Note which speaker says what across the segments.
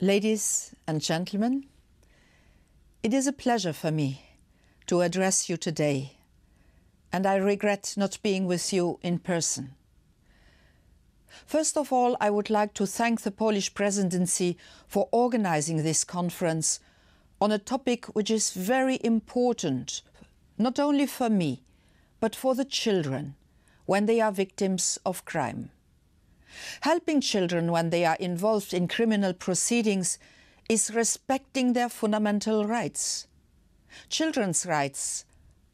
Speaker 1: Ladies and gentlemen, it is a pleasure for me to address you today, and I regret not being with you in person. First of all, I would like to thank the Polish Presidency for organizing this conference on a topic which is very important, not only for me, but for the children when they are victims of crime. Helping children when they are involved in criminal proceedings is respecting their fundamental rights. Children's rights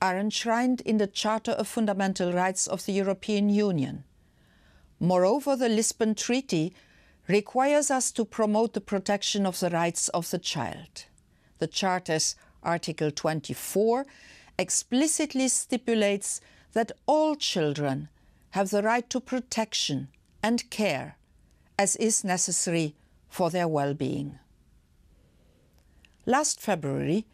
Speaker 1: are enshrined in the Charter of Fundamental Rights of the European Union. Moreover, the Lisbon Treaty requires us to promote the protection of the rights of the child. The Charter's Article 24 explicitly stipulates that all children have the right to protection and care as is necessary for their well-being. Last February,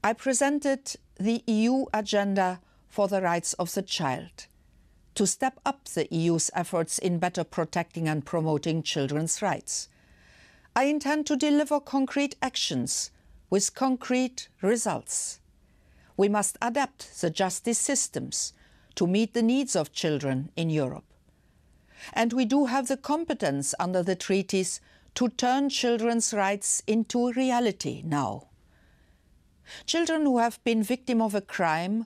Speaker 1: I presented the EU Agenda for the Rights of the Child to step up the EU's efforts in better protecting and promoting children's rights. I intend to deliver concrete actions with concrete results. We must adapt the justice systems to meet the needs of children in Europe. And we do have the competence under the treaties to turn children's rights into reality now. Children who have been victims of a crime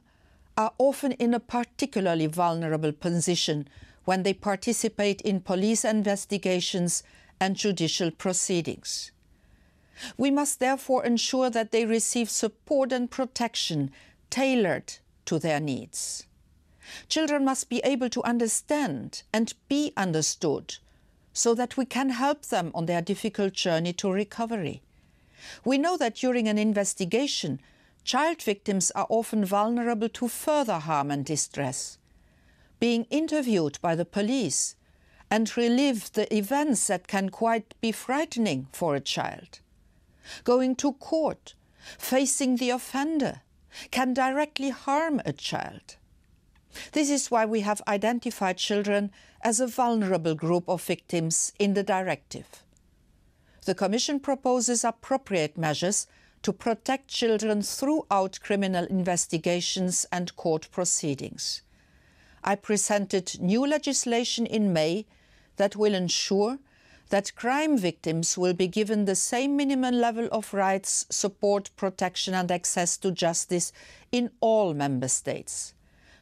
Speaker 1: are often in a particularly vulnerable position when they participate in police investigations and judicial proceedings. We must therefore ensure that they receive support and protection tailored to their needs. Children must be able to understand and be understood so that we can help them on their difficult journey to recovery. We know that during an investigation, child victims are often vulnerable to further harm and distress. Being interviewed by the police and relive the events that can quite be frightening for a child. Going to court, facing the offender, can directly harm a child. This is why we have identified children as a vulnerable group of victims in the directive. The Commission proposes appropriate measures to protect children throughout criminal investigations and court proceedings. I presented new legislation in May that will ensure that crime victims will be given the same minimum level of rights, support, protection and access to justice in all member states.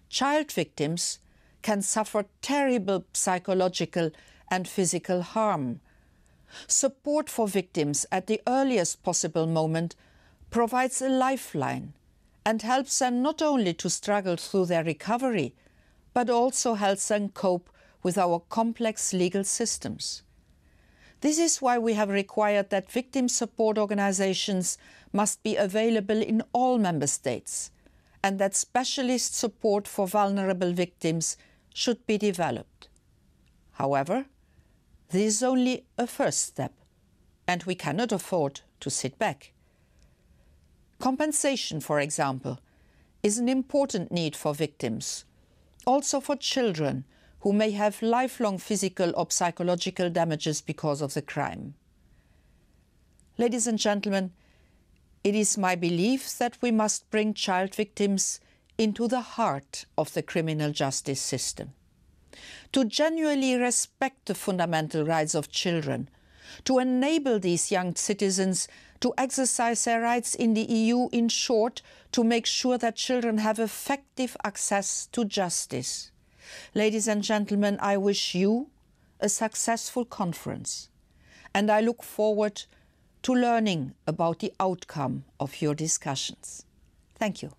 Speaker 1: Child victims can suffer terrible psychological and physical harm. Support for victims at the earliest possible moment provides a lifeline and helps them not only to struggle through their recovery, but also helps them cope with our complex legal systems. This is why we have required that victim support organizations must be available in all member states, and that specialist support for vulnerable victims should be developed. However, this is only a first step, and we cannot afford to sit back. Compensation, for example, is an important need for victims, also for children who may have lifelong physical or psychological damages because of the crime. Ladies and gentlemen, it is my belief that we must bring child victims into the heart of the criminal justice system. To genuinely respect the fundamental rights of children, to enable these young citizens to exercise their rights in the EU, in short, to make sure that children have effective access to justice. Ladies and gentlemen, I wish you a successful conference, and I look forward to learning about the outcome of your discussions. Thank you.